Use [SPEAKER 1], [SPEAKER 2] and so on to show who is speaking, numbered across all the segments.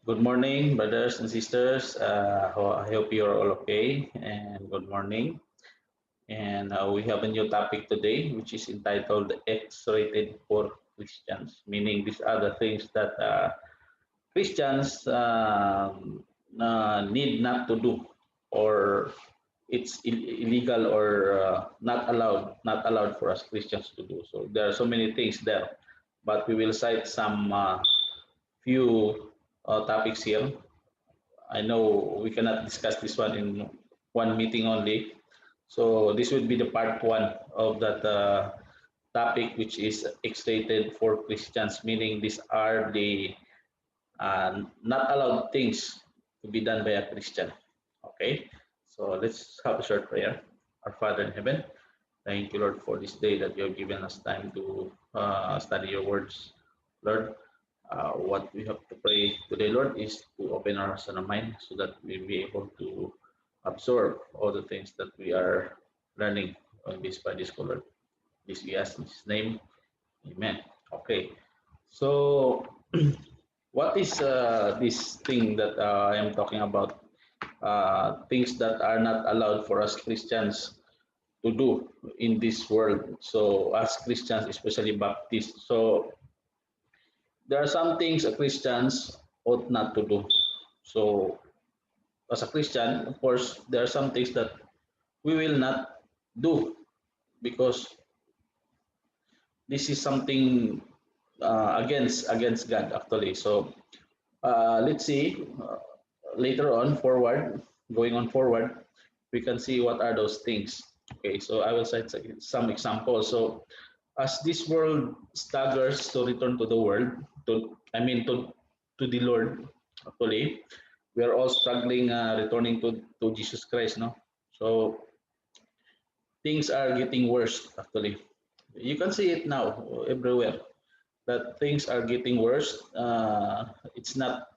[SPEAKER 1] Good morning, brothers and sisters. I hope you're all okay, and good morning. And we have a new topic today, which is entitled X-rated for Christians, meaning these are the things that Christians need not to do, or it's illegal or not allowed for us Christians to do. So there are so many things there, but we will cite some few topics here. I know we cannot discuss this one in one meeting only. So this would be the part one of that topic, which is X-rated for Christians, meaning these are the not allowed things to be done by a Christian. Okay, so let's have a short prayer. Our Father in heaven, thank you, Lord, for this day that you have given us time to study your words, Lord. What we have to pray today, Lord, is to open our hearts and our mind so that we'll be able to absorb all the things that we are learning on this Bible school, Lord. This we ask in His name. Amen. Okay. So, what is this thing that I am talking about? Things that are not allowed for us Christians to do in this world. So, as Christians, especially Baptists, so there are some things a Christians ought not to do. So, as a Christian, of course, there are some things that we will not do because this is something against God actually. So let's see later on forward, going on forward, we can see what are those things. Okay, so I will cite some examples. So as this world staggers to return to the world, to the Lord, actually, we are all struggling returning to Jesus Christ, no? So things are getting worse actually. You can see it now everywhere that things are getting worse. It's not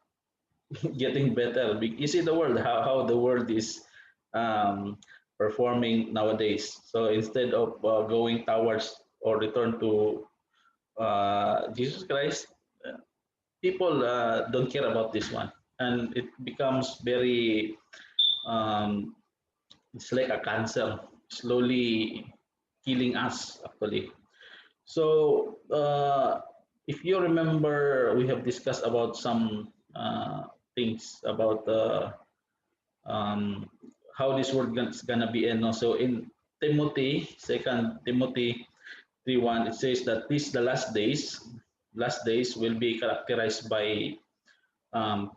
[SPEAKER 1] getting better. You see the world, how the world is um, performing nowadays. So instead of going towards or return to Jesus Christ, uh, people don't care about this one. And it becomes very, um, it's like a cancer, slowly killing us actually. So, if you remember, we have discussed about some things about um, how this world is gonna be. And also in Timothy, Second Timothy 3:1, it says that these the last days. Last days will be characterized by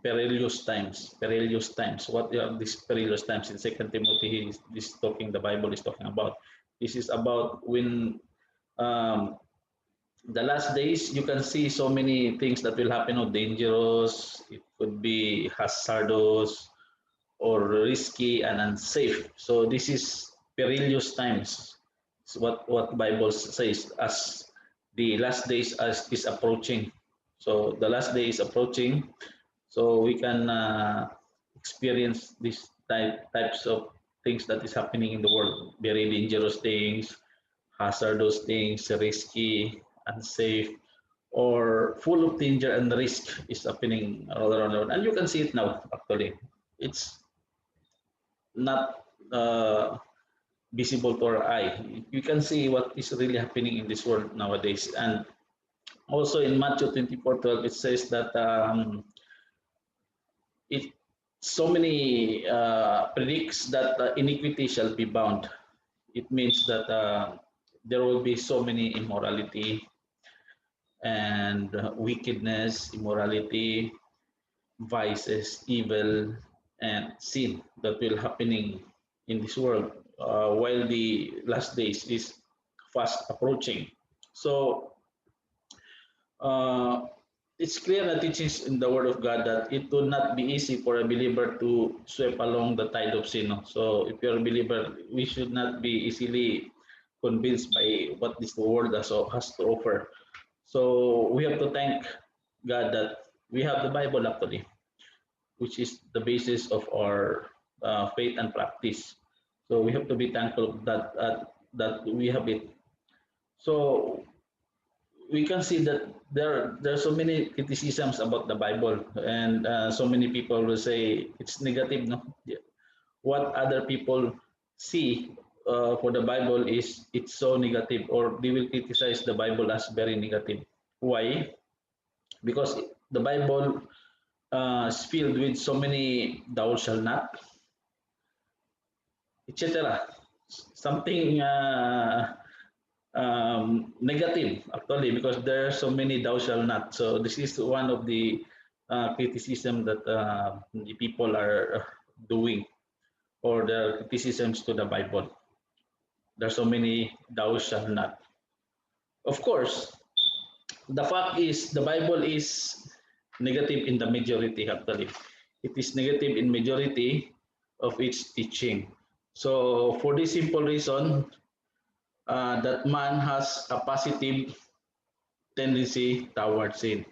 [SPEAKER 1] perilous times. Perilous times. What are these perilous times? In Second Timothy, this talking. The Bible is talking about. This is about when um, the last days you can see so many things that will happen or dangerous, it could be hazardous or risky and unsafe. So this is perilous times. It's what Bible says as the last days as is approaching. So the last day is approaching, so we can experience these types of things that is happening in the world, very dangerous things, hazardous things, risky, unsafe, or full of danger and risk is happening all around the world. And you can see it now, actually. It's not visible to our eye. You can see what is really happening in this world nowadays. And also in Matthew 24:12, it says that it so many predicts that iniquity shall be bound. It means that there will be so many immorality and wickedness, immorality, vices, evil, and sin that will happening in this world while the last days is fast approaching. So uh, it's clear that teachings in the Word of God that it will not be easy for a believer to sweep along the tide of sin. No? So if you're a believer, we should not be easily convinced by what this world has to offer. So we have to thank God that we have the Bible actually, which is the basis of our faith and practice. So we have to be thankful that we have it. So we can see that there are so many criticisms about the Bible, and so many people will say it's negative. No, what other people see for the Bible is it's so negative, or they will criticize the Bible as very negative. Why? Because the Bible is filled with so many thou shall not, etc. Something negative actually, because there are so many thou shall not. So this is one of the criticism that the people are doing, or the criticisms to the Bible. There are so many thou shall not. Of course, the fact is the Bible is negative in the majority actually. It is negative in majority of its teaching. So for this simple reason, that man has a positive tendency towards sin.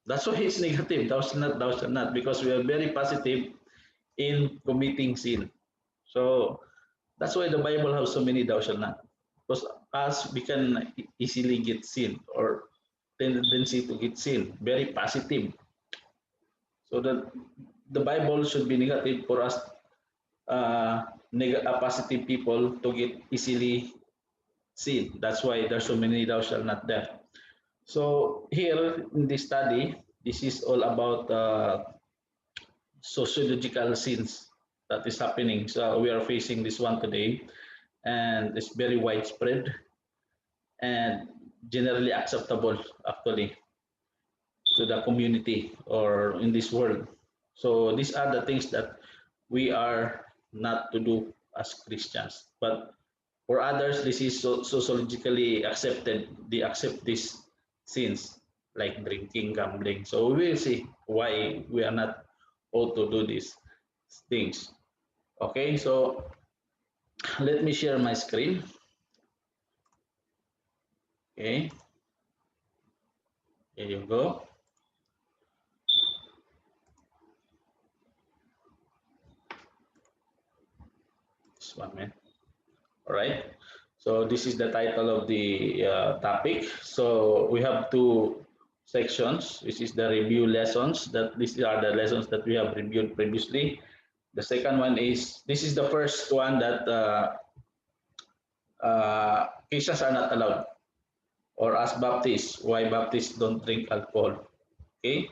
[SPEAKER 1] That's why it's negative. Thou shalt not, because we are very positive in committing sin. So that's why the Bible has so many thou shalt not. Because us, we can easily get sin, or tendency to get sin, very positive. So that the Bible should be negative for us, positive people to get easily sin. That's why there's so many thou shalt not there. So here in this study, this is all about sociological sins that is happening. So we are facing this one today, and it's very widespread and generally acceptable actually to the community or in this world. So these are the things that we are not to do as Christians. But for others, this is sociologically accepted. They accept these sins like drinking, gambling. So we will see why we are not ought to do these things. Okay, so let me share my screen. Okay, here you go. This one, man. All right. So this is the title of the topic. So we have two sections, which is the review lessons. That these are the lessons that we have reviewed previously. The second one is, this is the first one that Christians are not allowed, or as Baptists, why Baptists don't drink alcohol. Okay.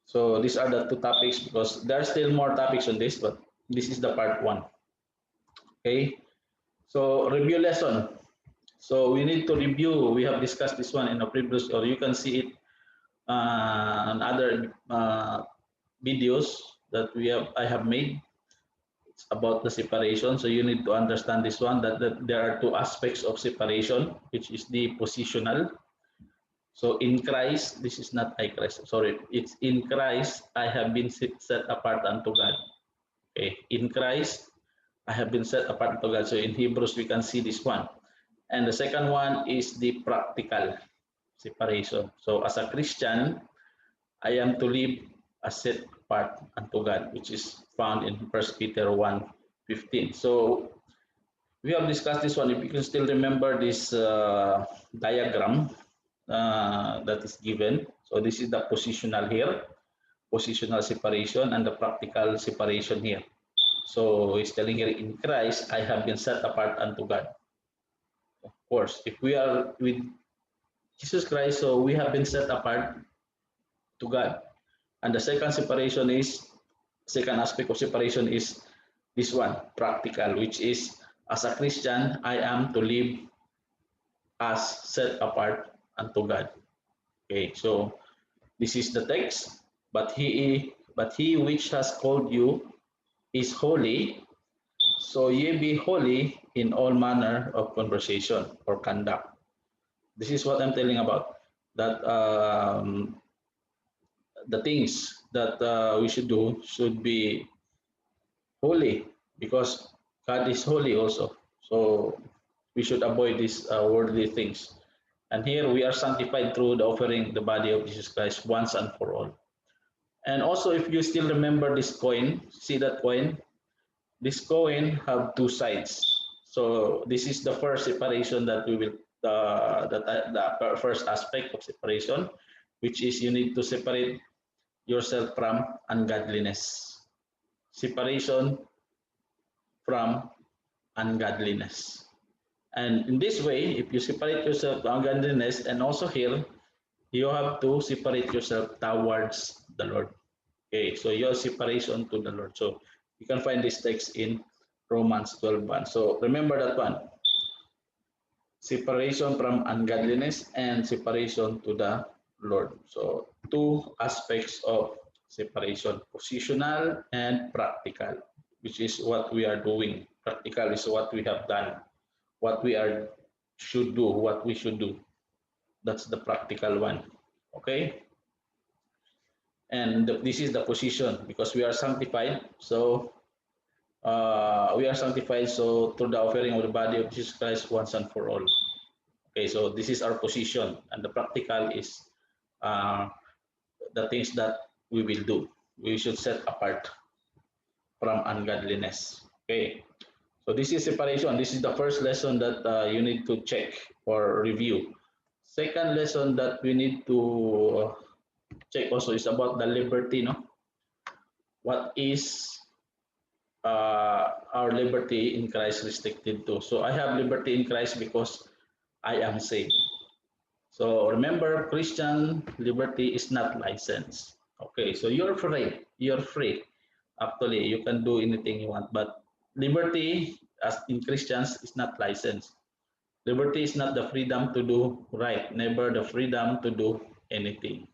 [SPEAKER 1] So these are the two topics, because there are still more topics on this, but this is the part one. Okay. So review lesson. So we need to review. We have discussed this one in a previous, or you can see it on other videos that I have made. It's about the separation. So you need to understand this one, that there are two aspects of separation, which is the positional. So in Christ, this is not I Christ. Sorry, it's in Christ I have been set apart unto God. Okay, in Christ I have been set apart unto God. So in Hebrews we can see this one. And the second one is the practical separation. So as a Christian, I am to live as set apart unto God, which is found in 1 Peter 1:15. So we have discussed this one. If you can still remember this diagram that is given. So this is the positional here, positional separation, and the practical separation here. So he's telling here, in Christ, I have been set apart unto God. Of course, if we are with Jesus Christ, so we have been set apart to God. And the second separation is, second aspect of separation is this one, practical, which is, as a Christian, I am to live as set apart unto God. Okay, so this is the text. But he which has called you is holy, so ye be holy in all manner of conversation or conduct. This is what I'm telling about, that the things that we should do should be holy, because God is holy also. So we should avoid these worldly things. And here we are sanctified through the offering the body of Jesus Christ once and for all. And also, if you still remember this coin, see that coin? This coin have two sides. So this is the first separation that we will the first aspect of separation, which is you need to separate yourself from ungodliness. Separation from ungodliness. And in this way, if you separate yourself from ungodliness, and also here, you have to separate yourself towards the Lord. Okay, so your separation to the Lord. So you can find this text in Romans 12:1. So remember that one. Separation from ungodliness and separation to the Lord. So two aspects of separation, positional and practical, which is what we are doing. Practical is what we have done, what we are should do, what we should do. That's the practical one. Okay? And this is the position because we are sanctified. So we are sanctified so through the offering of the body of Jesus Christ once and for all. Okay, so this is our position, and the practical is uh, the things that we will do. We should set apart from ungodliness. Okay, so this is separation. This is the first lesson that you need to check or review. Second lesson that we need to check also is about the liberty. No, what is our liberty in Christ restricted to? So I have liberty in Christ because I am saved. So remember, Christian liberty is not licensed. Okay, so you're free. You're free. Actually, you can do anything you want, but liberty, as in Christians, is not licensed. Liberty is not the freedom to do right, never the freedom to do anything.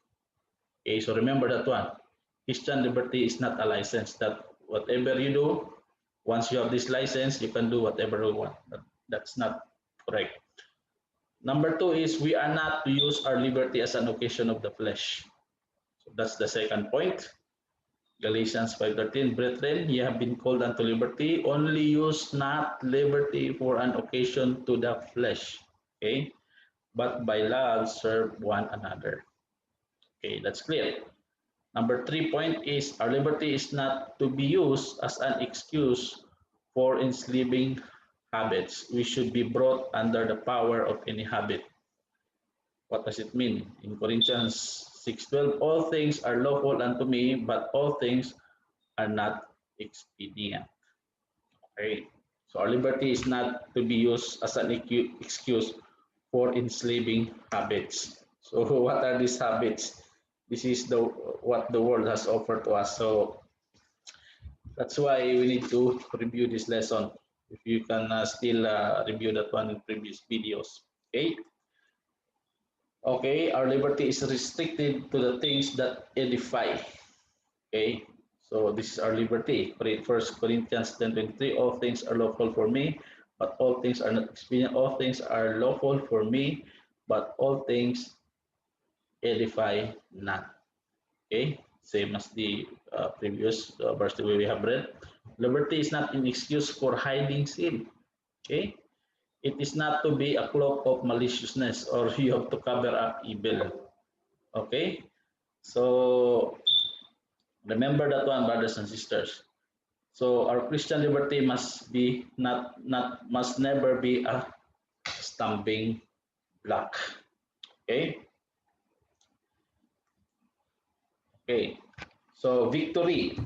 [SPEAKER 1] Okay, so remember that one. Christian liberty is not a license. That whatever you do, once you have this license, you can do whatever you want. That's not correct. Number two is we are not to use our liberty as an occasion of the flesh. So that's the second point. Galatians 5:13, brethren, ye have been called unto liberty, only use not liberty for an occasion to the flesh, okay? But by love serve one another. Okay, that's clear. Number 3 point is our liberty is not to be used as an excuse for enslaving habits. We should be brought under the power of any habit. What does it mean? In Corinthians 6:12, all things are lawful unto me, but all things are not expedient. Okay. So our liberty is not to be used as an excuse for enslaving habits. So what are these habits? This is the what the world has offered to us. So that's why we need to review this lesson. If you can still review that one in previous videos. Okay. Okay, our liberty is restricted to the things that edify. Okay, so this is our liberty. First Corinthians 10:23, all things are lawful for me, but all things are not expedient. All things are lawful for me, but all things edify not. Okay, same as the previous verse that we have read. Liberty is not an excuse for hiding sin. Okay, it is not to be a cloak of maliciousness or you have to cover up evil. Okay, so remember that one, brothers and sisters. So our Christian liberty must be must never be a stumbling block. Okay. Okay. So victory.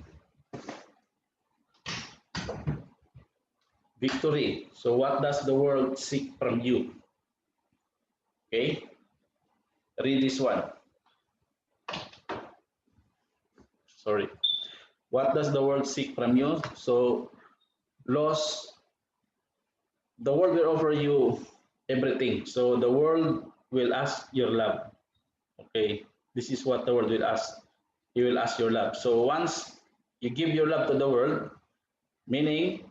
[SPEAKER 1] Victory. So what does the world seek from you? Okay. Read this one. Sorry. What does the world seek from you? So loss. The world will offer you everything. So the world will ask your love. Okay. This is what the world will ask. He will ask your love. So once you give your love to the world, meaning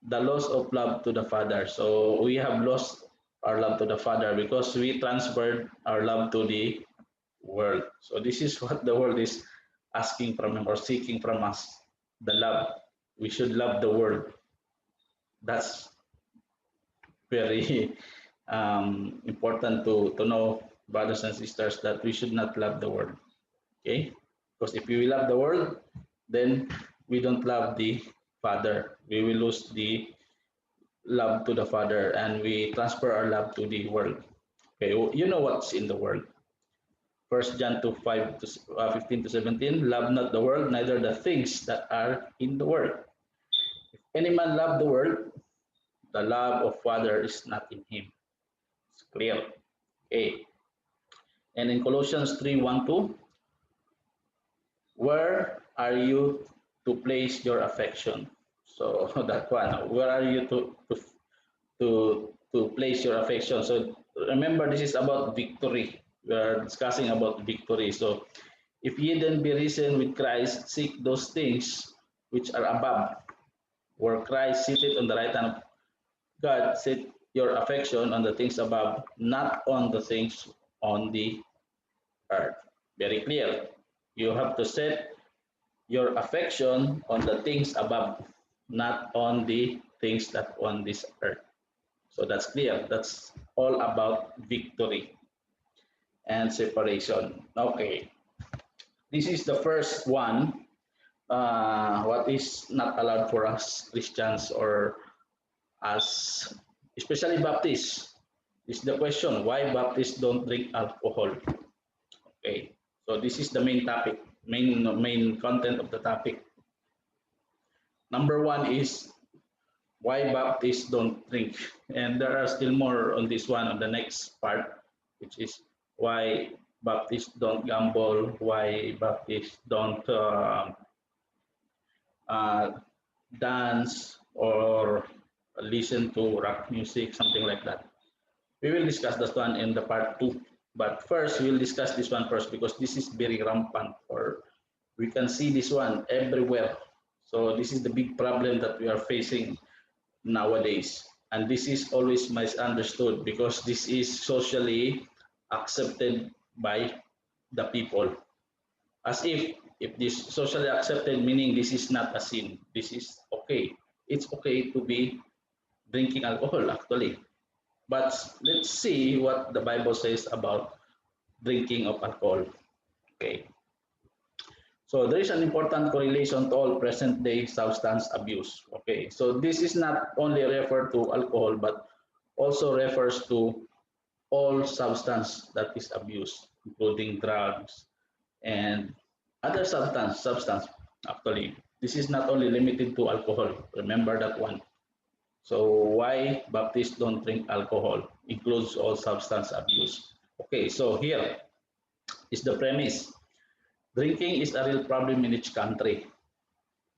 [SPEAKER 1] the loss of love to the Father. So we have lost our love to the Father because we transferred our love to the world. So this is what the world is asking from or seeking from us, the love. We should love the world. That's very important to know, brothers and sisters, that we should not love the world. Okay? Because if we love the world, then we don't love the Father. We will lose the love to the Father and we transfer our love to the world. Okay, you know what's in the world. First John 2, 5 to 15 to 17, love not the world, neither the things that are in the world. If any man love the world, the love of Father is not in him. It's clear. Okay. And in Colossians 3, 1, 2, where are you to place your affection? So that one, where are you to place your affection? So remember, this is about victory. We are discussing about victory. So if ye then be risen with Christ, seek those things which are above, where Christ seated on the right hand of God. Set your affection on the things above, not on the things on the earth. Very clear. You have to set your affection on the things above, not on the things that on this earth. So that's clear. That's all about victory and separation. Okay, this is the first one. What is not allowed for us Christians or as especially Baptists is the question why Baptists don't drink alcohol. Okay, so this is the main topic, main content of the topic. Number one is why Baptists don't drink, and there are still more on this one on the next part, which is why Baptists don't gamble, why Baptists don't uh, dance or listen to rock music, something like that. We will discuss this one in the part two. But first, we'll discuss this one first because this is very rampant, or we can see this one everywhere. So this is the big problem that we are facing nowadays. And this is always misunderstood because this is socially accepted by the people. As if this socially accepted, meaning this is not a sin. This is okay. It's okay to be drinking alcohol actually. But let's see what the Bible says about drinking of alcohol. Okay. So there is an important correlation to all present day substance abuse. Okay. So this is not only referred to alcohol, but also refers to all substance that is abused, including drugs and other substance actually. This is not only limited to alcohol. Remember that one. So why Baptists don't drink alcohol includes all substance abuse. Okay, so here is the premise. Drinking is a real problem in each country.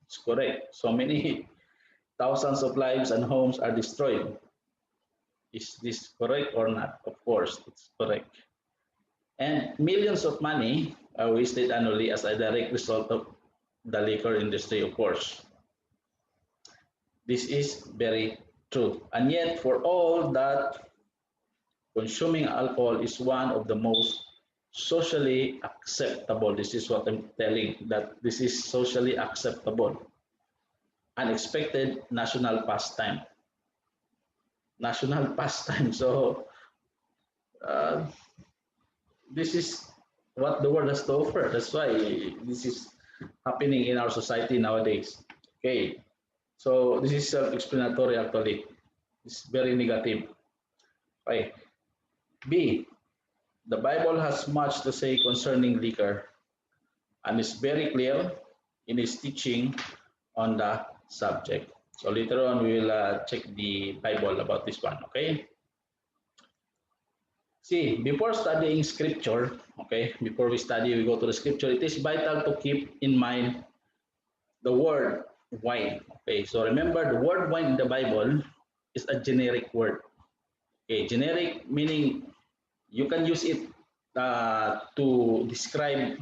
[SPEAKER 1] It's correct. So many thousands of lives and homes are destroyed. Is this correct or not? Of course, it's correct. And millions of money are wasted annually as a direct result of the liquor industry, of course. This is very true. And yet, for all that, consuming alcohol is one of the most socially acceptable. This is what I'm telling, that this is socially acceptable. Unexpected national pastime. National pastime. So, uh, this is what the world has to offer. That's why this is happening in our society nowadays. Okay. So, this is self-explanatory actually. It's very negative. Okay. B, the Bible has much to say concerning liquor and is very clear in its teaching on the subject. So later on, we will check the Bible about this one, okay? See, before studying scripture, okay, before we study, we go to the scripture, it is vital to keep in mind the word wine, okay? So remember, the word wine in the Bible is a generic word. Okay, generic meaning you can use it to describe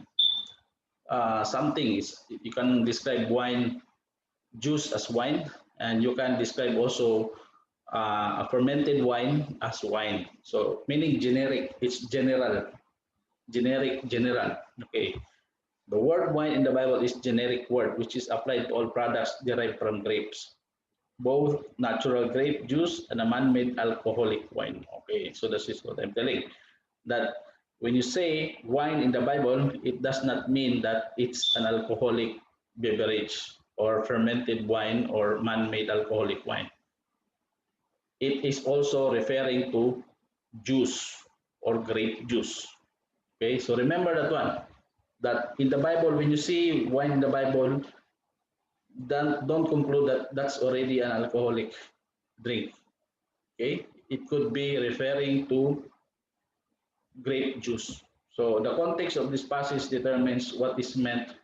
[SPEAKER 1] something. You can describe wine juice as wine, and you can describe also a fermented wine as wine. So meaning generic, it's general, general. Okay. The word wine in the Bible is generic word, which is applied to all products derived from grapes, both natural grape juice and a man-made alcoholic wine. Okay, so this is what I'm telling. That when you say wine in the Bible, it does not mean that it's an alcoholic beverage or fermented wine or man-made alcoholic wine. It is also referring to juice. or grape juice. Okay, so remember that one. That in the Bible, when you see wine in the Bible, don't conclude that that's already an alcoholic drink. Okay, it could be referring to grape juice. So the context of this passage determines what is meant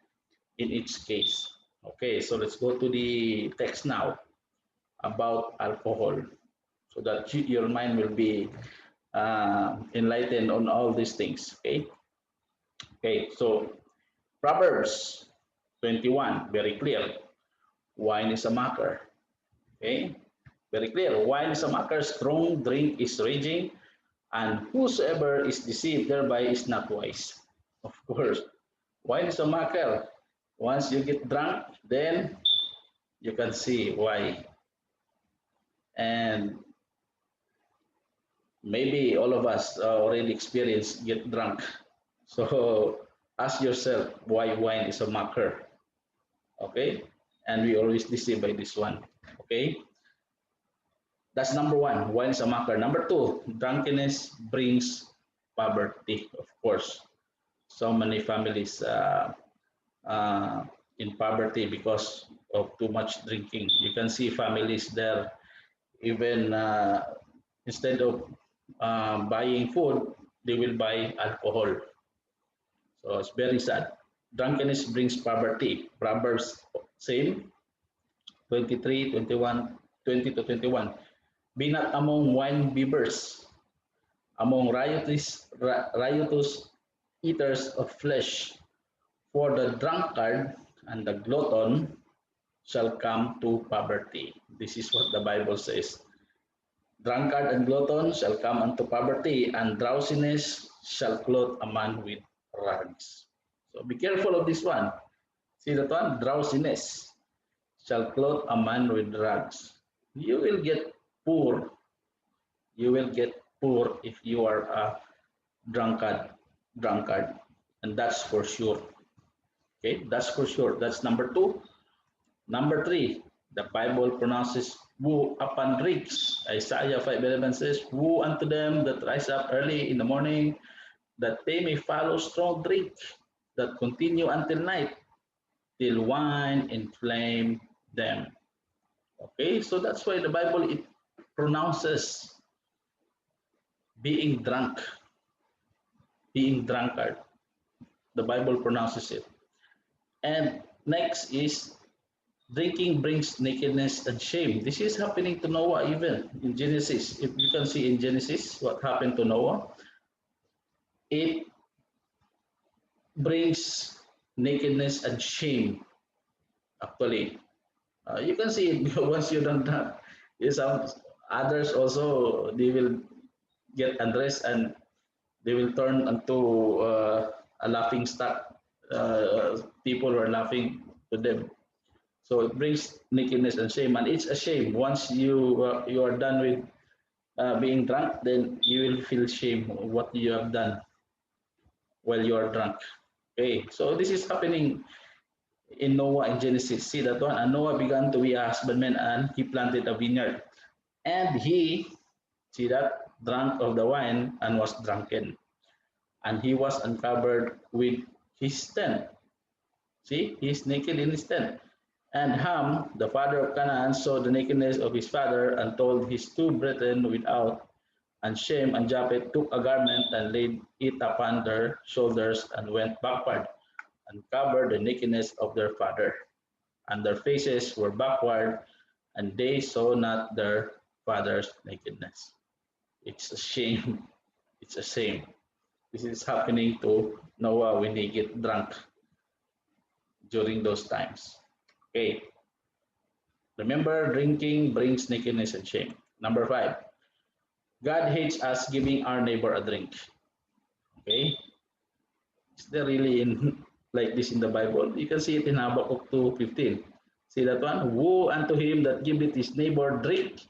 [SPEAKER 1] in each case. Okay, so let's go to the text now about alcohol so that your mind will be enlightened on all these things. Okay, okay, so Proverbs 21, very clear. Wine is a mocker. Okay, very clear. Wine is a mocker, strong drink is raging, and whosoever is deceived thereby is not wise. Of course, wine is a mocker. Once you get drunk, then you can see why. And maybe all of us already experienced get drunk. So ask yourself why wine is a mocker. Okay, and we always deceived by this one. Okay, that's number one. Wine is a mocker. Number two, drunkenness brings poverty. Of course, so many families uh, in poverty because of too much drinking. You can see families there, even instead of buying food, they will buy alcohol. So it's very sad. Drunkenness brings poverty. Proverbs same 23, 21, 20 to 21. Be not among wine bibbers, among riotous eaters of flesh, for the drunkard and the glutton shall come to poverty. This is what the Bible says. Drunkard and glutton shall come unto poverty, and drowsiness shall clothe a man with rags. So be careful of this one. See that one? Drowsiness shall clothe a man with rags. You will get poor. You will get poor if you are a drunkard, and that's for sure. Okay, that's for sure. That's number two. Number three, the Bible pronounces woe upon drinks. Isaiah 5:11 says, woe unto them that rise up early in the morning, that they may follow strong drink, that continue until night, till wine inflame them. Okay, so that's why the Bible it pronounces being drunk, being drunkard. The Bible pronounces it. And next is drinking brings nakedness and shame. This is happening to Noah even in Genesis. If you can see in Genesis what happened to Noah, it brings nakedness and shame. Actually, you can see it once you don't have. Some others also they will get undressed and they will turn into a laughing stock. People were laughing to them. So it brings nakedness and shame, and it's a shame. Once you are done with being drunk, then you will feel shame of what you have done while you are drunk. Okay, so this is happening in Noah in Genesis. See that one? And Noah began to be a husbandman, and he planted a vineyard. And he, see that, drank of the wine and was drunken. And he was uncovered with his tent. See, he's naked in his tent. And Ham, the father of Canaan, saw the nakedness of his father and told his two brethren without. And Shem and Japheth took a garment and laid it upon their shoulders and went backward and covered the nakedness of their father. And their faces were backward, and they saw not their father's nakedness. It's a shame. It's a shame. This is happening to Noah when he get drunk during those times. Okay. Remember, drinking brings nakedness and shame. Number 5, God hates us giving our neighbor a drink. Okay. Is there really in like this in the Bible? You can see it in Habakkuk 2:15. See that one? Woe unto him that giveth his neighbor drink,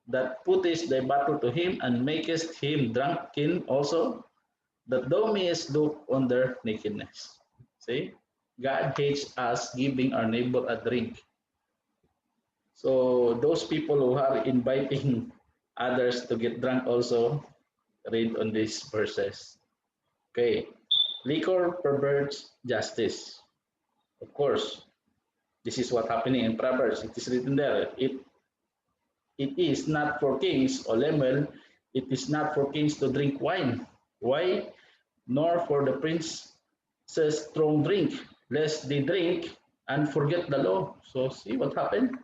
[SPEAKER 1] that puttest thy bottle to him, and makest him drunken also, that thou mayest look on their nakedness. See? God hates us giving our neighbor a drink. So those people who are inviting others to get drunk also, read on these verses. Okay, liquor perverts justice. Of course, this is what happening in Proverbs. It is written there. It is not for kings, O Lemuel. It is not for kings to drink wine. Why? Nor for the princes strong drink, lest they drink and forget the law. So see what happened?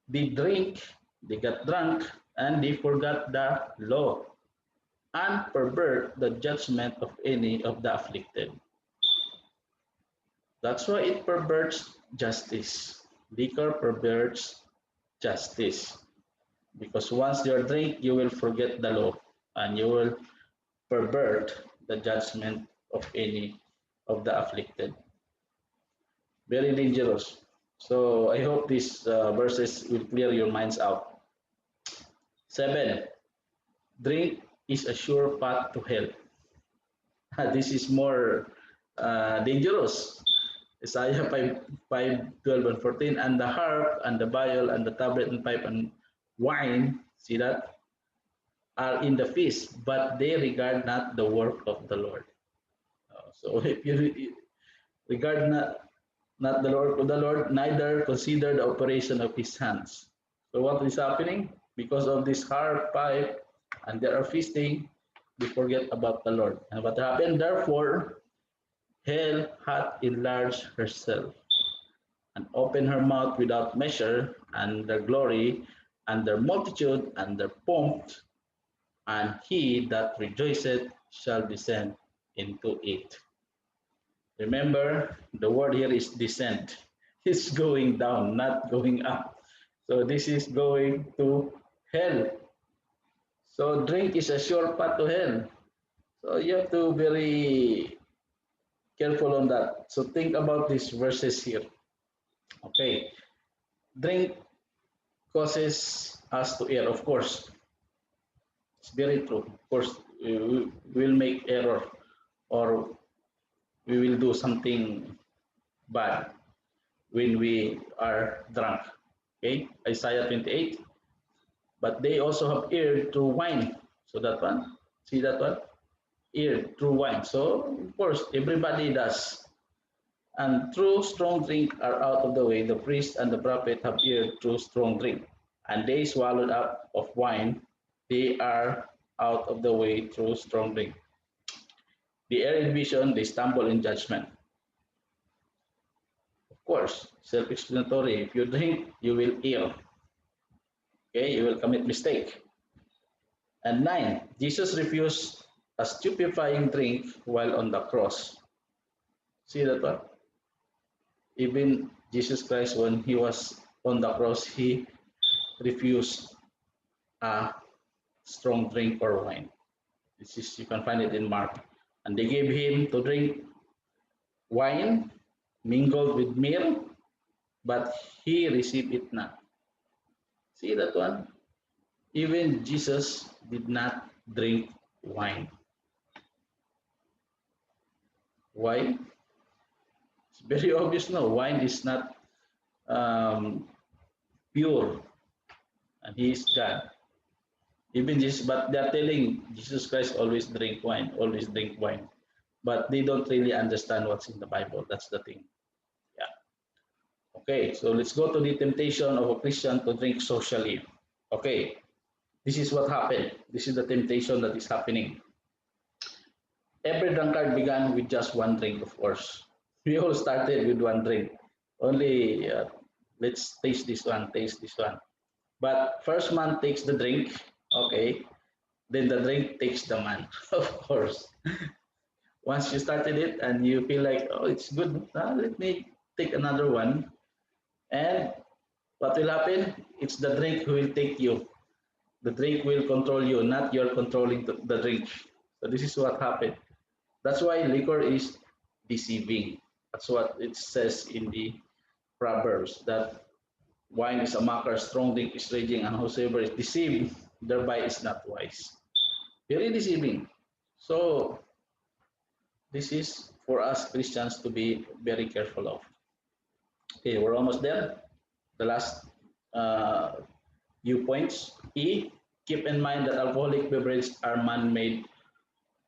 [SPEAKER 1] They drink, they got drunk, and they forgot the law and pervert the judgment of any of the afflicted. That's why it perverts justice. Liquor perverts justice. Because once you drink, you will forget the law and you will pervert the judgment of any of the afflicted. Very dangerous. So I hope these verses will clear your minds out. 7. Drink is a sure path to hell. This is more dangerous. Isaiah 5:12 and 14. And the harp and the viol and the tabret and pipe and wine, see that, are in the feast, but they regard not the work of the Lord. So if you regard not the Lord of the Lord, neither consider the operation of his hands. So what is happening? Because of this harp, pipe, and they are feasting, they forget about the Lord. And what happened? Therefore, hell hath enlarged herself and opened her mouth without measure, and their glory, and their multitude, and their pomp, and he that rejoiceth shall descend into it. Remember, the word here is descend. It's going down, not going up. So this is going to hell. So drink is a sure path to hell. So you have to be very careful on that. So think about these verses here. Okay. Drink causes us to err, of course. It's very true. Of course, we will make error or we will do something bad when we are drunk. Okay, Isaiah 28. But they also have erred through wine. So that one, see that one? Erred through wine. So of course, everybody does. And through strong drink are out of the way. The priest and the prophet have erred through strong drink. And they swallowed up of wine. They are out of the way through strong drink. They err in vision, they stumble in judgment. Of course, self-explanatory. If you drink, you will err. Okay, you will commit mistake. And 9, Jesus refused a stupefying drink while on the cross. See that one? Even Jesus Christ, when he was on the cross, he refused a strong drink or wine. This is, you can find it in Mark. And they gave him to drink wine mingled with myrrh, but he received it not. See that one? Even Jesus did not drink wine. Why? It's very obvious. No, wine is not pure, and he is God. Even Jesus, but they're telling Jesus Christ always drink wine, always drink wine. But they don't really understand what's in the Bible. That's the thing. Yeah. Okay, so let's go to the temptation of a Christian to drink socially. Okay, this is what happened. This is the temptation that is happening. Every drunkard began with just one drink, of course. We all started with one drink. Only, let's taste this one, taste this one. But first man takes the drink, okay, then the drink takes the man, of course. Once you started it and you feel like, oh, it's good, let me take another one. And what will happen? It's the drink who will take you. The drink will control you, not you're controlling the drink. So this is what happened. That's why liquor is deceiving. That's what it says in the Proverbs, that wine is a mocker, strong drink is raging, and whosoever is deceived thereby is not wise. Very deceiving. So this is for us Christians to be very careful of. Okay, we're almost there. The last few points. E, keep in mind that alcoholic beverages are man-made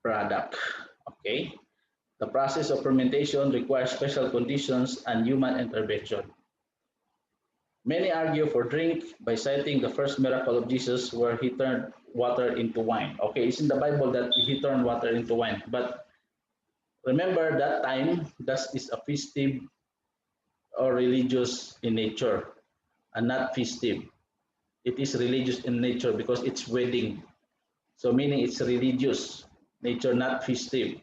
[SPEAKER 1] product. Okay. The process of fermentation requires special conditions and human intervention. Many argue for drink by citing the first miracle of Jesus where he turned water into wine. Okay, it's in the Bible that he turned water into wine. But remember that time, that is a festive or religious in nature and not festive. It is religious in nature because it's wedding. So meaning it's religious nature, not festive.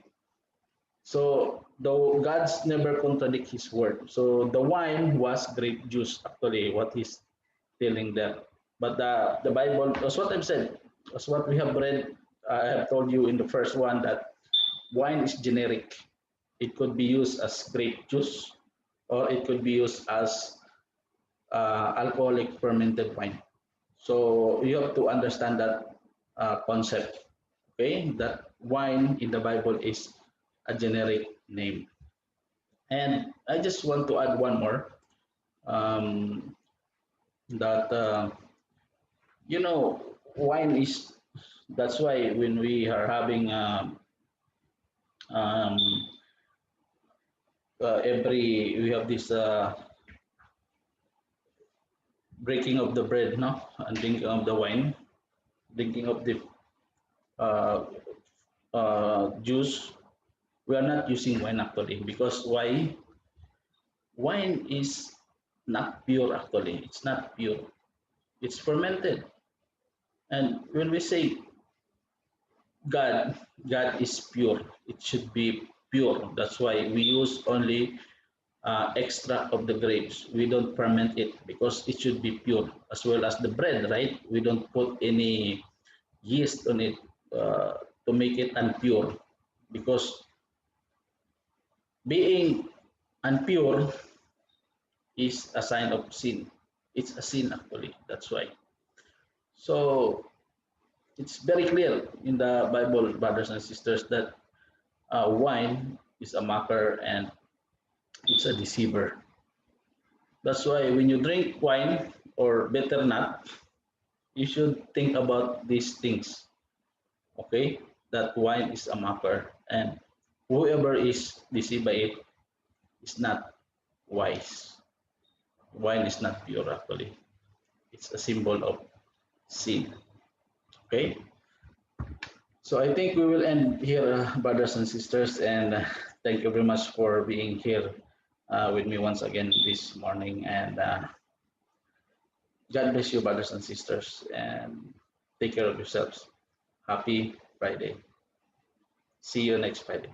[SPEAKER 1] So though God's never contradict his word. So the wine was grape juice, actually, what he's telling them. But the Bible, as what I've said, as what we have read, I have told you in the first one that wine is generic. It could be used as grape juice or it could be used as alcoholic fermented wine. So you have to understand that concept, okay? That wine in the Bible is a generic name. And I just want to add one more, that you know, wine is, that's why when we are having um, every, we have this breaking of the bread, no, and drinking of the wine, drinking of the uh, juice. We are not using wine actually, because why? Wine is not pure actually. It's not pure. It's fermented. And when we say God, God is pure. It should be pure. That's why we use only extract of the grapes. We don't ferment it because it should be pure, as well as the bread, right? We don't put any yeast on it to make it unpure, because being unpure is a sign of sin. It's a sin actually. That's why. So it's very clear in the Bible, brothers and sisters, that wine is a mocker and it's a deceiver. That's why when you drink wine, or better not, you should think about these things. Okay, that wine is a mocker, and whoever is deceived by it is not wise. Wine is not pure actually. It's a symbol of sin. Okay, so I think we will end here, brothers and sisters, and thank you very much for being here with me once again this morning. And God bless you, brothers and sisters, and take care of yourselves. Happy Friday. See you next Friday.